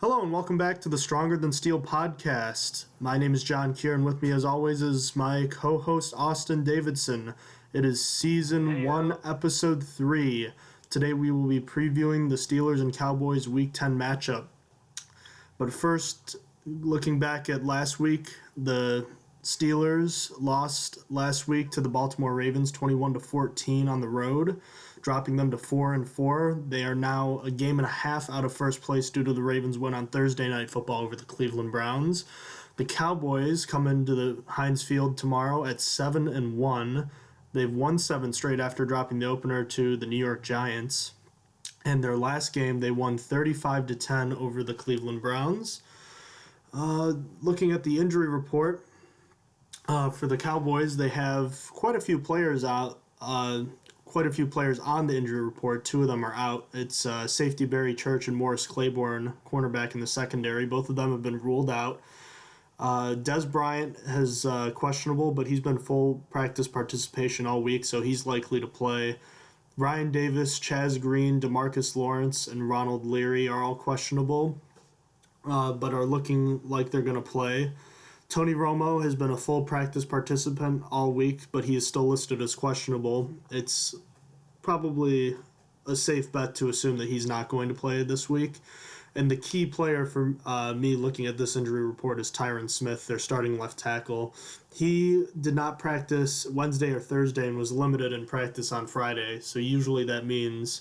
Hello and welcome back to the Stronger Than Steel podcast. My name is John Kier, and with me as always is my co-host Austin Davidson. It is season 1, episode 3. Today we will be previewing the Steelers and Cowboys week 10 matchup. But first, looking back at last week, the Steelers lost last week to the Baltimore Ravens 21-14 on the road, dropping them to 4-4. They are now a game and a half out of first place due to the Ravens' win on Thursday Night Football over the Cleveland Browns. The Cowboys come into the Heinz Field tomorrow at 7-1. They've won 7 straight after dropping the opener to the New York Giants. And their last game, they won 35-10 over the Cleveland Browns. Looking at the injury report for the Cowboys, they have quite a few players out. Quite a few players on the injury report. 2 of them are out. It's safety Barry Church and Morris Claiborne, cornerback in the secondary. Both of them have been ruled out. Des Bryant has questionable, but he's been full practice participation all week, so he's likely to play. Ryan Davis, Chaz Green, DeMarcus Lawrence, and Ronald Leary are all questionable, but are looking like they're going to play. Tony Romo has been a full practice participant all week, but he is still listed as questionable. It's probably a safe bet to assume that he's not going to play this week. And the key player for me looking at this injury report is Tyron Smith, their starting left tackle. He did not practice Wednesday or Thursday and was limited in practice on Friday. So usually that means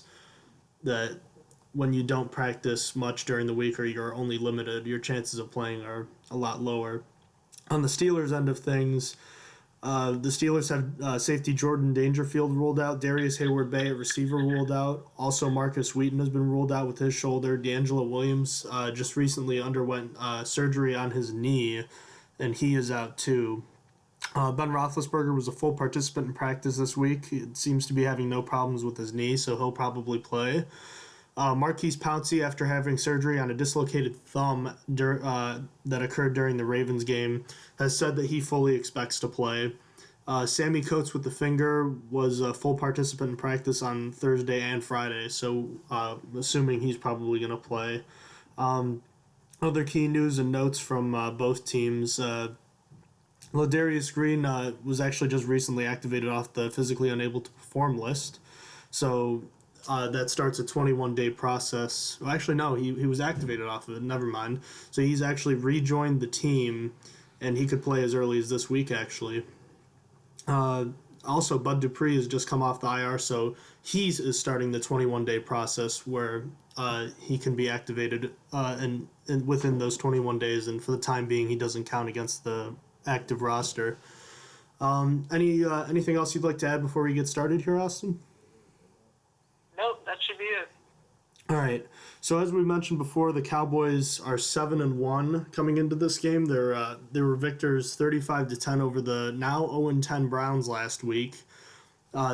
that when you don't practice much during the week or you're only limited, your chances of playing are a lot lower. On the Steelers' end of things, the Steelers have safety Jordan Dangerfield ruled out, Darius Hayward-Bay at receiver ruled out. Also, Marcus Wheaton has been ruled out with his shoulder. D'Angelo Williams just recently underwent surgery on his knee, and he is out too. Ben Roethlisberger was a full participant in practice this week. He seems to be having no problems with his knee, so he'll probably play. Marquise Pouncey, after having surgery on a dislocated thumb that occurred during the Ravens game, has said that he fully expects to play. Sammy Coates with the finger was a full participant in practice on Thursday and Friday, so assuming he's probably going to play. Other key news and notes from both teams. Ladarius Green was actually just recently activated off the physically unable to perform list, so that starts a 21-day process. Well, actually, no, he was activated off of it. Never mind. So he's actually rejoined the team, and he could play as early as this week, actually. Also, Bud Dupree has just come off the IR, so he is starting the 21-day process where he can be activated and within those 21 days, and for the time being, he doesn't count against the active roster. Anything else you'd like to add before we get started here, Austin? Nope, that should be it. All right. So as we mentioned before, the Cowboys are 7-1 coming into this game. They were victors 35-10 over the now 0-10 Browns last week.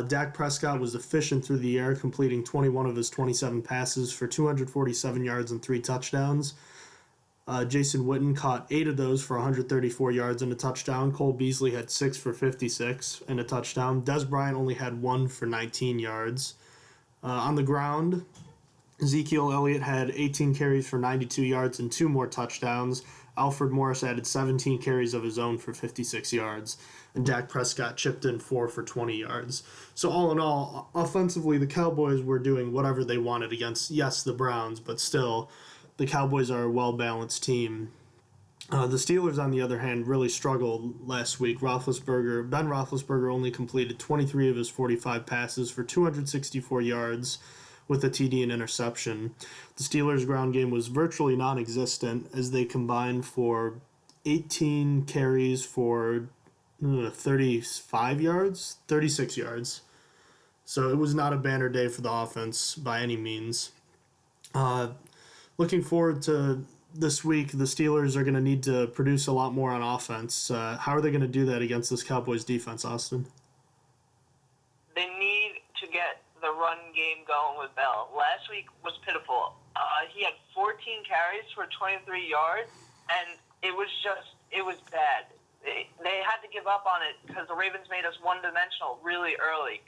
Dak Prescott was efficient through the air, completing 21 of his 27 passes for 247 yards and 3 touchdowns. Jason Witten caught 8 of those for 134 yards and a touchdown. Cole Beasley had 6 for 56 and a touchdown. Des Bryant only had 1 for 19 yards. On the ground, Ezekiel Elliott had 18 carries for 92 yards and 2 more touchdowns. Alfred Morris added 17 carries of his own for 56 yards. And Dak Prescott chipped in 4 for 20 yards. So all in all, offensively, the Cowboys were doing whatever they wanted against, yes, the Browns, but still, the Cowboys are a well-balanced team. The Steelers, on the other hand, really struggled last week. Ben Roethlisberger only completed 23 of his 45 passes for 264 yards with a TD and interception. The Steelers' ground game was virtually non-existent as they combined for 18 carries for 36 yards. So it was not a banner day for the offense by any means. Looking forward to this week, the Steelers are going to need to produce a lot more on offense. How are they going to do that against this Cowboys defense, Austin? They need to get the run game going with Bell. Last week was pitiful. He had 14 carries for 23 yards, and it was bad. They had to give up on it because the Ravens made us one-dimensional really early.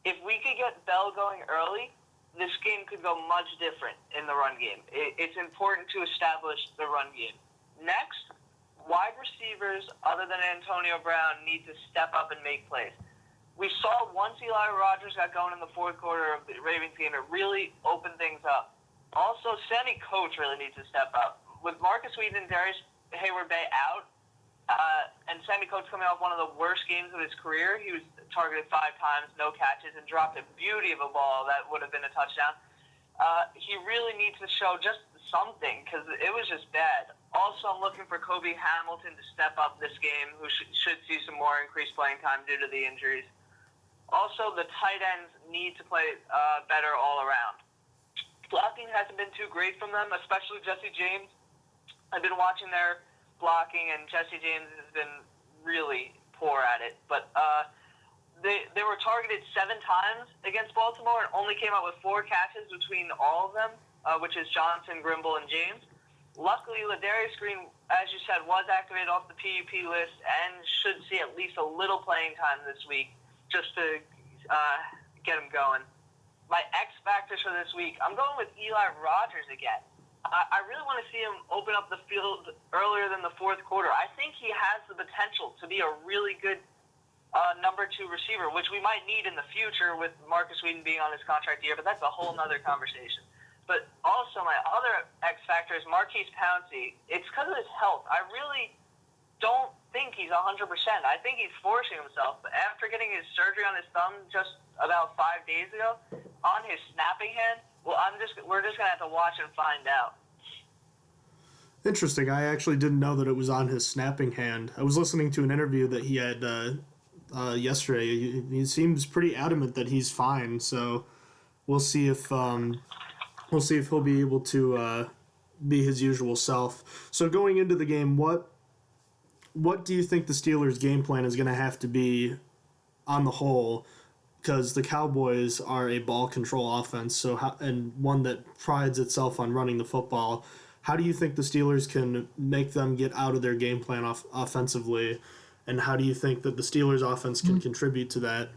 If we could get Bell going early, this game could go much different in the run game. It's important to establish the run game. Next, wide receivers other than Antonio Brown need to step up and make plays. We saw once Eli Rogers got going in the fourth quarter of the Ravens game, it really opened things up. Also, Sammy Coates really needs to step up. With Marcus Wheaton and Darius Hayward-Bay out, and Sammy Coates coming off one of the worst games of his career, he was targeted 5 times, no catches, and dropped a beauty of a ball that would have been a touchdown. He really needs to show just something because it was just bad. Also, I'm looking for Kobe Hamilton to step up this game, who should see some more increased playing time due to the injuries. Also, the tight ends need to play better all around. Blocking hasn't been too great from them, especially Jesse James. I've been watching their blocking, and Jesse James has been really poor at it. But they were targeted 7 times against Baltimore and only came out with 4 catches between all of them, which is Johnson, Grimble, and James. Luckily, Ladarius Green, as you said, was activated off the PUP list and should see at least a little playing time this week just to get him going. My X factors for this week, I'm going with Eli Rogers again. I really want to see him open up the field earlier than the fourth quarter. I think he has the potential to be a really good number 2 receiver, which we might need in the future with Marcus Wheaton being on his contract year, but that's a whole nother conversation. But also my other X factor is Marquise Pouncey. It's because of his health. I really don't think he's 100%. I think he's forcing himself. But after getting his surgery on his thumb just about 5 days ago, on his snapping hand, well, we're just gonna have to watch and find out. Interesting. I actually didn't know that it was on his snapping hand. I was listening to an interview that he had yesterday. He seems pretty adamant that he's fine. So we'll see if he'll be able to be his usual self. So going into the game, what do you think the Steelers' game plan is going to have to be on the whole? Because the Cowboys are a ball control offense, and one that prides itself on running the football. How do you think the Steelers can make them get out of their game plan offensively, and how do you think that the Steelers' offense can contribute to that?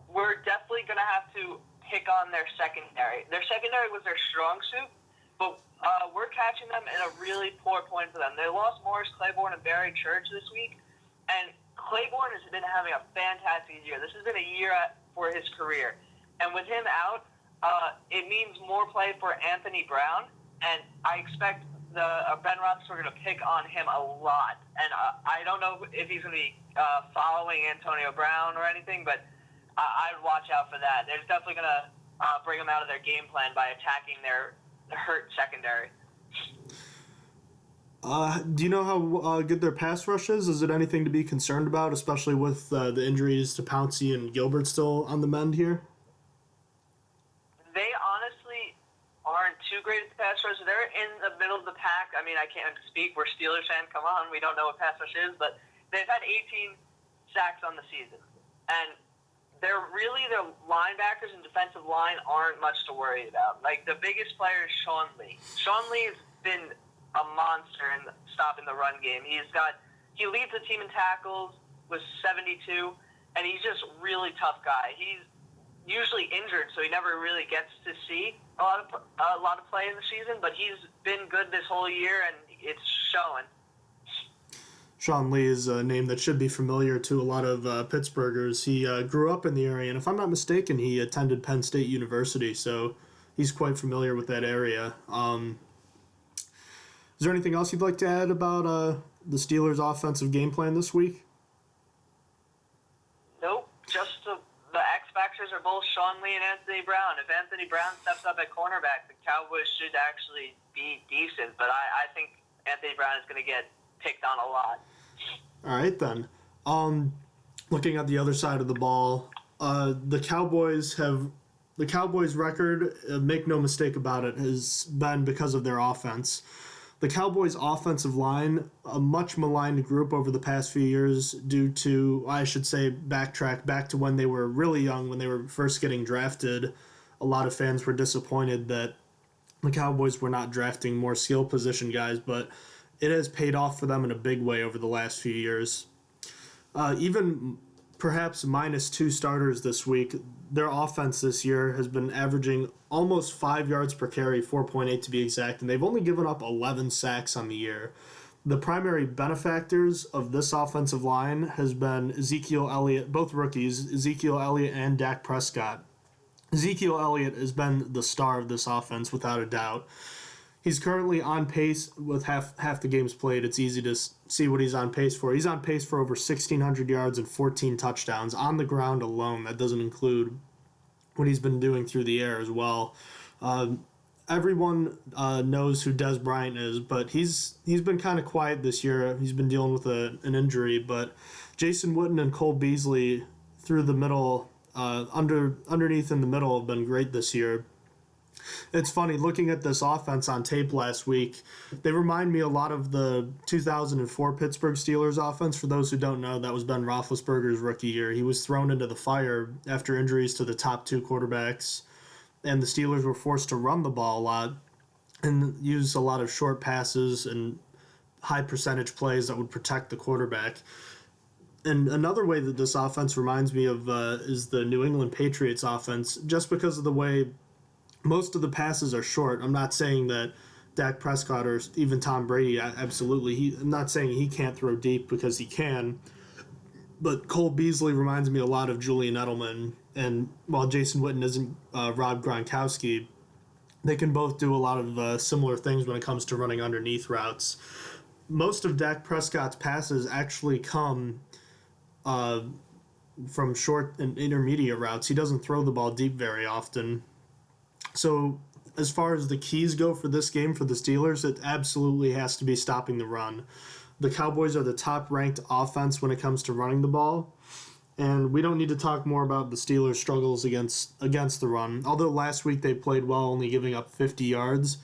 We're definitely going to have to pick on their secondary. Their secondary was their strong suit, but we're catching them in a really poor point for them. They lost Morris Claiborne and Barry Church this week, and Claiborne has been having a fantastic year. This has been a year for his career. And with him out, it means more play for Anthony Brown, and I expect Ben Roethlisberger to pick on him a lot. And I don't know if he's going to be following Antonio Brown or anything, but I'd watch out for that. They're definitely going to bring him out of their game plan by attacking their hurt secondary. Do you know how good their pass rush is? Is it anything to be concerned about, especially with the injuries to Pouncey and Gilbert still on the mend here? They honestly aren't too great at the pass rush. They're in the middle of the pack. I mean, I can't speak. We're Steelers fans. Come on. We don't know what pass rush is. But they've had 18 sacks on the season. And their linebackers and defensive line aren't much to worry about. Like, the biggest player is Sean Lee. Sean Lee has been a monster in stopping the run game. He leads the team in tackles with 72, and he's just a really tough guy. He's usually injured, so he never really gets to see a lot of play in the season, but he's been good this whole year, and it's showing. Sean Lee is a name that should be familiar to a lot of Pittsburghers. He grew up in the area, and if I'm not mistaken, he attended Penn State University, so he's quite familiar with that area. Is there anything else you'd like to add about the Steelers' offensive game plan this week? Nope. Just the X factors are both Sean Lee and Anthony Brown. If Anthony Brown steps up at cornerback, the Cowboys should actually be decent. But I think Anthony Brown is going to get picked on a lot. All right, then. Looking at the other side of the ball, the Cowboys' record, make no mistake about it, has been because of their offense. The Cowboys' offensive line, a much maligned group over the past few years due to, I should say, backtrack back to when they were really young, when they were first getting drafted. A lot of fans were disappointed that the Cowboys were not drafting more skill position guys, but it has paid off for them in a big way over the last few years. Even perhaps minus 2 starters this week. Their offense this year has been averaging almost 5 yards per carry, 4.8 to be exact, and they've only given up 11 sacks on the year. The primary benefactors of this offensive line has been Ezekiel Elliott, both rookies, Ezekiel Elliott and Dak Prescott. Ezekiel Elliott has been the star of this offense without a doubt. He's currently on pace with half the games played. It's easy to see what he's on pace for. He's on pace for over 1,600 yards and 14 touchdowns on the ground alone. That doesn't include what he's been doing through the air as well. Everyone knows who Des Bryant is, but he's been kind of quiet this year. He's been dealing with an injury, but Jason Witten and Cole Beasley through the middle, underneath in the middle have been great this year. It's funny, looking at this offense on tape last week, they remind me a lot of the 2004 Pittsburgh Steelers offense. For those who don't know, that was Ben Roethlisberger's rookie year. He was thrown into the fire after injuries to the top 2 quarterbacks, and the Steelers were forced to run the ball a lot and use a lot of short passes and high percentage plays that would protect the quarterback. And another way that this offense reminds me of is the New England Patriots offense, just because of the way most of the passes are short. I'm not saying that Dak Prescott or even Tom Brady, absolutely. I'm not saying he can't throw deep, because he can. But Cole Beasley reminds me a lot of Julian Edelman. And while Jason Witten isn't Rob Gronkowski, they can both do a lot of similar things when it comes to running underneath routes. Most of Dak Prescott's passes actually come from short and intermediate routes. He doesn't throw the ball deep very often. So as far as the keys go for this game for the Steelers, it absolutely has to be stopping the run. The Cowboys are the top-ranked offense when it comes to running the ball, and we don't need to talk more about the Steelers' struggles against the run. Although last week they played well, only giving up 50 yards,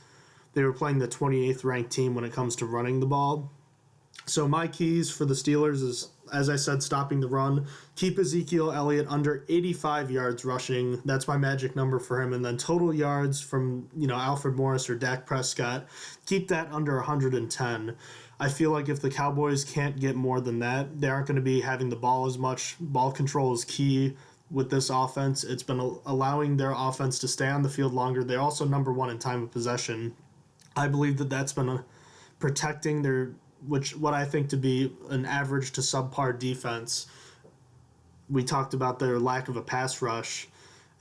they were playing the 28th ranked team when it comes to running the ball. So my keys for the Steelers is, as I said, stopping the run. Keep Ezekiel Elliott under 85 yards rushing. That's my magic number for him. And then total yards from, Alfred Morris or Dak Prescott, keep that under 110. I feel like if the Cowboys can't get more than that, they aren't going to be having the ball as much. Ball control is key with this offense. It's been allowing their offense to stay on the field longer. They're also number 1 in time of possession. I believe that that's been protecting what I think to be an average to subpar defense. We talked about their lack of a pass rush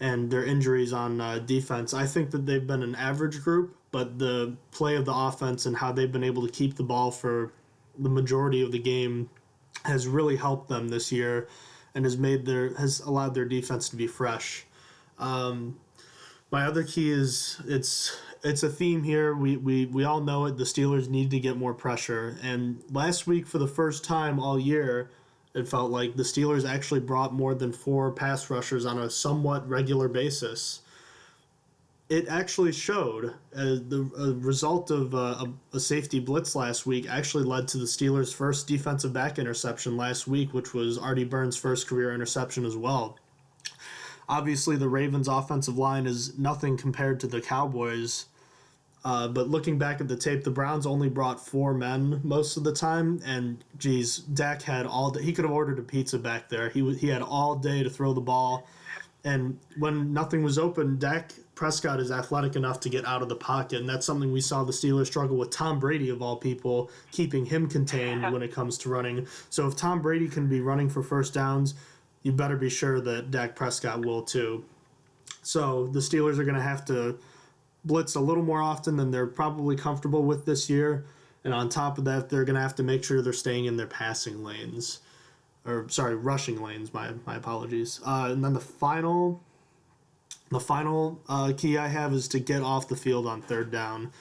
and their injuries on defense. I think that they've been an average group, but the play of the offense and how they've been able to keep the ball for the majority of the game has really helped them this year and has allowed their defense to be fresh. My other key is it's a theme here. We all know it. The Steelers need to get more pressure. And last week, for the first time all year, it felt like the Steelers actually brought more than 4 pass rushers on a somewhat regular basis. It actually showed. The result of a safety blitz last week actually led to the Steelers' first defensive back interception last week, which was Artie Burns' first career interception as well. Obviously, the Ravens' offensive line is nothing compared to the Cowboys. But looking back at the tape, the Browns only brought 4 men most of the time, and Dak had all day. He could have ordered a pizza back there. He had all day to throw the ball, and when nothing was open, Dak Prescott is athletic enough to get out of the pocket, and that's something we saw the Steelers struggle with Tom Brady, of all people, keeping him contained when it comes to running. So if Tom Brady can be running for first downs, you better be sure that Dak Prescott will too. So the Steelers are going to have to blitz a little more often than they're probably comfortable with this year. And on top of that, they're going to have to make sure they're staying in their passing lanes. Rushing lanes, my apologies. And then the final key I have is to get off the field on third down.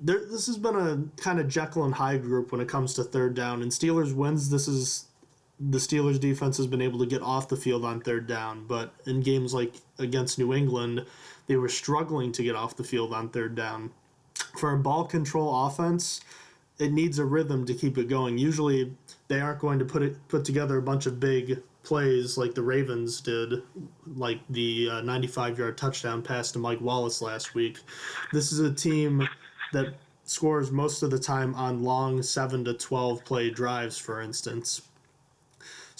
This has been a kind of Jekyll and Hyde group when it comes to third down. In Steelers wins, the Steelers defense has been able to get off the field on third down, but in games like against New England, they were struggling to get off the field on third down. For a ball control offense, it needs a rhythm to keep it going. Usually, they aren't going to put together a bunch of big plays like the Ravens did, like the 95-yard touchdown pass to Mike Wallace last week. This is a team that scores most of the time on long 7 to 12 play drives, for instance.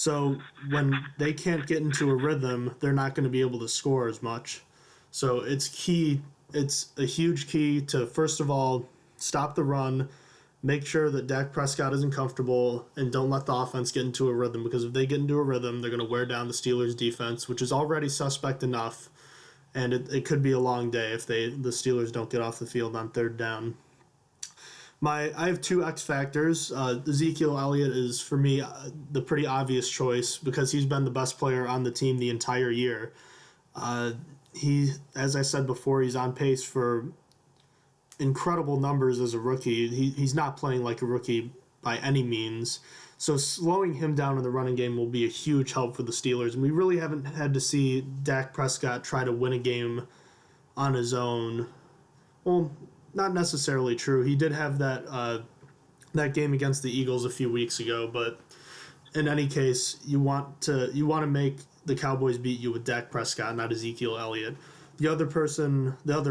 So when they can't get into a rhythm, they're not going to be able to score as much. So it's key. It's a huge key to, first of all, stop the run, make sure that Dak Prescott isn't comfortable, and don't let the offense get into a rhythm, because if they get into a rhythm, they're going to wear down the Steelers' defense, which is already suspect enough, and it could be a long day if the Steelers don't get off the field on third down. I have two X factors. Ezekiel Elliott is, for me, the pretty obvious choice because he's been the best player on the team the entire year. As I said before, he's on pace for incredible numbers as a rookie. He's not playing like a rookie by any means. So slowing him down in the running game will be a huge help for the Steelers. And we really haven't had to see Dak Prescott try to win a game on his own. Well, not necessarily true. He did have that game against the Eagles a few weeks ago, but in any case, you want to make the Cowboys beat you with Dak Prescott, not Ezekiel Elliott. The other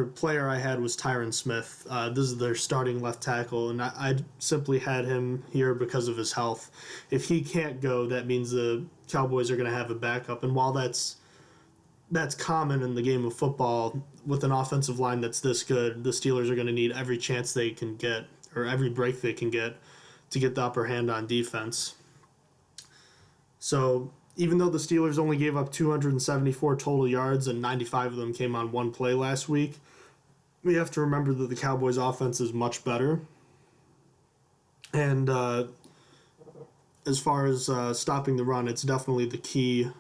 player I had was Tyron Smith. This is their starting left tackle, and I simply had him here because of his health. If he can't go, that means the Cowboys are going to have a backup, and while that's common in the game of football, with an offensive line that's this good, the Steelers are going to need every chance they can get, or every break they can get, to get the upper hand on defense. So even though the Steelers only gave up 274 total yards and 95 of them came on one play last week, we have to remember that the Cowboys' offense is much better. And as far as stopping the run, it's definitely the key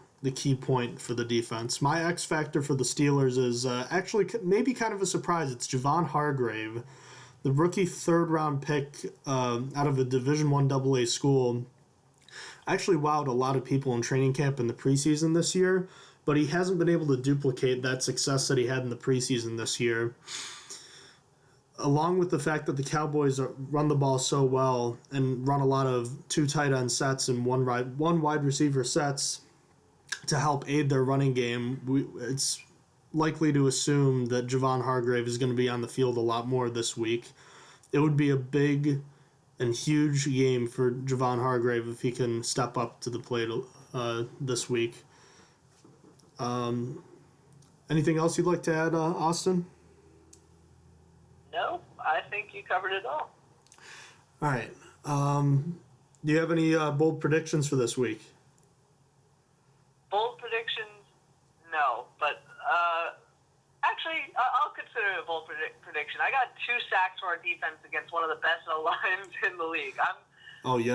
point for the defense. My X factor for the Steelers is actually maybe kind of a surprise. It's Javon Hargrave, the rookie third-round pick out of a Division I AA school. Actually wowed a lot of people in training camp in the preseason this year, but he hasn't been able to duplicate that success that he had in the preseason this year. Along with the fact that the Cowboys run the ball so well and run a lot of two tight end sets and one wide receiver sets to help aid their running game, it's likely to assume that Javon Hargrave is going to be on the field a lot more this week. It would be a big and huge game for Javon Hargrave if he can step up to the plate this week. Anything else you'd like to add, Austin? No, I think you covered it all. All right. Do you have any bold predictions for this week? Bold predictions? No, but actually, I'll consider it a bold prediction. I got 2 sacks for our defense against one of the best lines in the league. I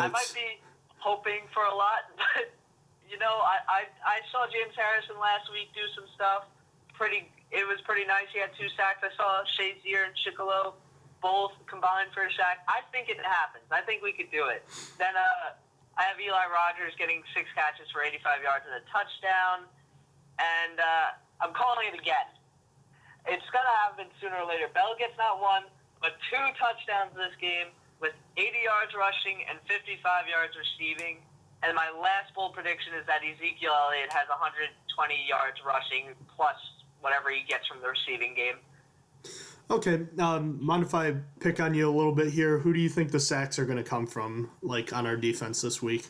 might be hoping for a lot, but I saw James Harrison last week do some stuff. It was pretty nice. He had 2 sacks. I saw Shazier and Chicolo both combined for a sack. I think it happens. I think we could do it. Then I have Eli Rogers getting 6 catches for 85 yards and a touchdown, and I'm calling it again. It's going to happen sooner or later. Bell gets not 1, but 2 touchdowns this game with 80 yards rushing and 55 yards receiving. And my last bold prediction is that Ezekiel Elliott has 120 yards rushing plus whatever he gets from the receiving game. Okay. Mind if I pick on you a little bit here? Who do you think the sacks are going to come from, like, on our defense this week?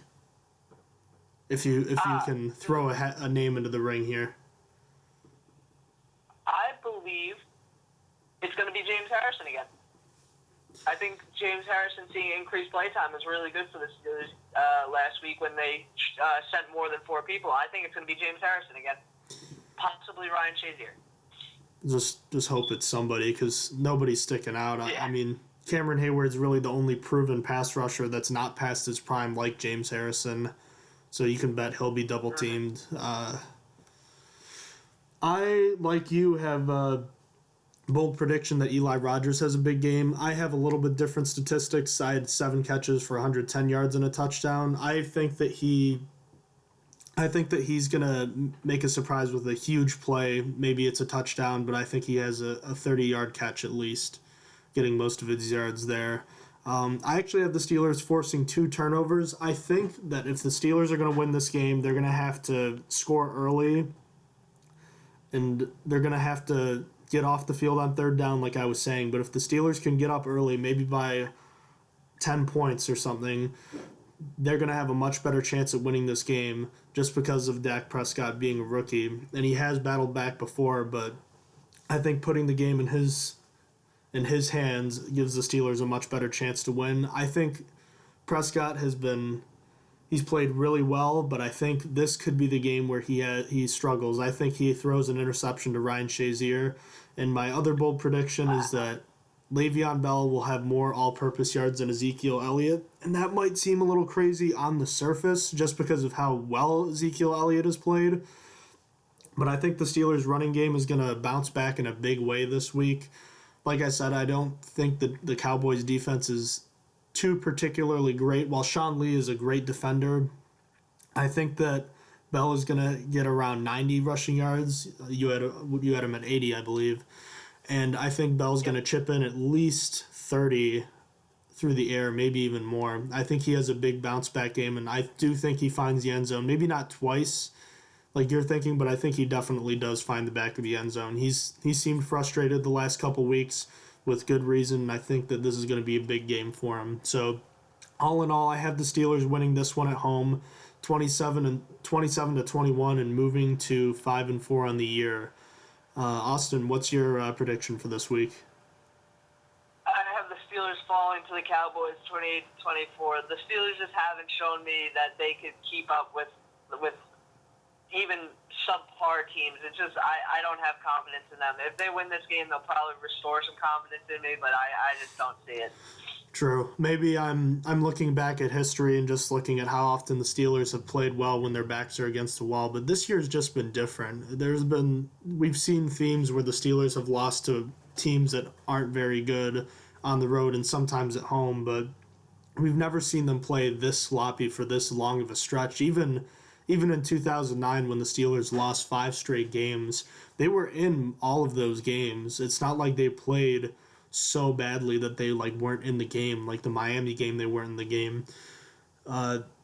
If you can throw a name into the ring here. I believe it's going to be James Harrison again. I think James Harrison seeing increased play time is really good for the Steelers last week when they sent more than 4 people. I think it's going to be James Harrison again. Possibly Ryan Shazier. Just hope it's somebody, because nobody's sticking out. Yeah. I mean, Cameron Hayward's really the only proven pass rusher that's not past his prime like James Harrison. So you can bet he'll be double-teamed. I, like you, have a bold prediction that Eli Rogers has a big game. I have a little bit different statistics. I had 7 catches for 110 yards and a touchdown. I think that he's going to make a surprise with a huge play. Maybe it's a touchdown, but I think he has a 30-yard catch at least, getting most of his yards there. I actually have the Steelers forcing 2 turnovers. I think that if the Steelers are going to win this game, they're going to have to score early, and they're going to have to get off the field on third down, like I was saying. But if the Steelers can get up early, maybe by 10 points or something, they're going to have a much better chance at winning this game just because of Dak Prescott being a rookie. And he has battled back before, but I think putting the game in his hands gives the Steelers a much better chance to win. I think Prescott he's played really well, but I think this could be the game where he struggles. I think he throws an interception to Ryan Shazier, and my other bold prediction is that Le'Veon Bell will have more all-purpose yards than Ezekiel Elliott, and that might seem a little crazy on the surface just because of how well Ezekiel Elliott has played. But I think the Steelers' running game is going to bounce back in a big way this week. Like I said, I don't think the Cowboys' defense is too particularly great. While Sean Lee is a great defender, I think that Bell is going to get around 90 rushing yards. You had him at 80, I believe. And I think Bell's going to chip in at least 30 through the air, maybe even more. I think he has a big bounce-back game, and I do think he finds the end zone. Maybe not twice, like you're thinking, but I think he definitely does find the back of the end zone. He seemed frustrated the last couple weeks with good reason, and I think that this is going to be a big game for him. So, all in all, I have the Steelers winning this one at home, 27 to 21, and moving to 5-4 on the year. Austin, what's your prediction for this week? I have the Steelers falling to the Cowboys 28-24. The Steelers just haven't shown me that they could keep up with even subpar teams. It's just I don't have confidence in them. If they win this game, they'll probably restore some confidence in me, but I just don't see it. True. Maybe I'm looking back at history and just looking at how often the Steelers have played well when their backs are against the wall, but this year's just been different. We've seen themes where the Steelers have lost to teams that aren't very good on the road and sometimes at home, but we've never seen them play this sloppy for this long of a stretch. Even in 2009 when the Steelers lost 5 straight games, they were in all of those games. It's not like they played so badly that they weren't in the game. Like the Miami game, they weren't in the game.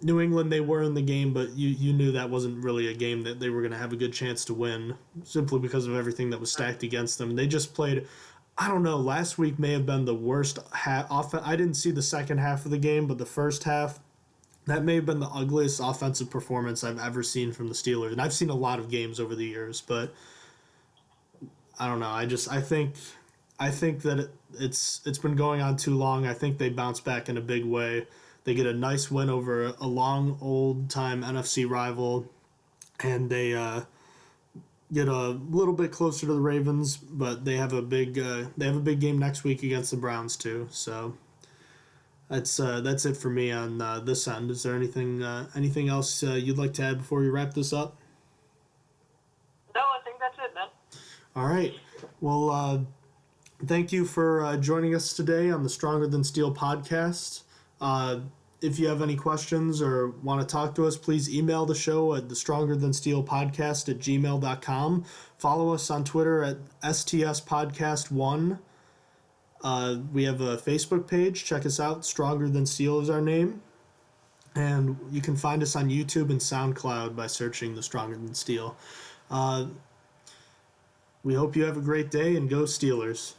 New England, they were in the game, but you knew that wasn't really a game that they were going to have a good chance to win simply because of everything that was stacked against them. They just played, I don't know, last week may have been the worst half. I didn't see the second half of the game, but the first half, that may have been the ugliest offensive performance I've ever seen from the Steelers. And I've seen a lot of games over the years, but I don't know. I think that it's been going on too long. I think they bounce back in a big way. They get a nice win over a long, old-time NFC rival, and they get a little bit closer to the Ravens, but they have a big game next week against the Browns too. So that's it for me on this end. Is there anything else you'd like to add before we wrap this up? No, I think that's it, man. All right. Well, thank you for joining us today on the Stronger Than Steel podcast. If you have any questions or want to talk to us, please email the show at thestrongerthansteelpodcast@gmail.com. Follow us on Twitter at STSPodcast1. We have a Facebook page. Check us out. Stronger Than Steel is our name. And you can find us on YouTube and SoundCloud by searching The Stronger Than Steel. We hope you have a great day, and go Steelers.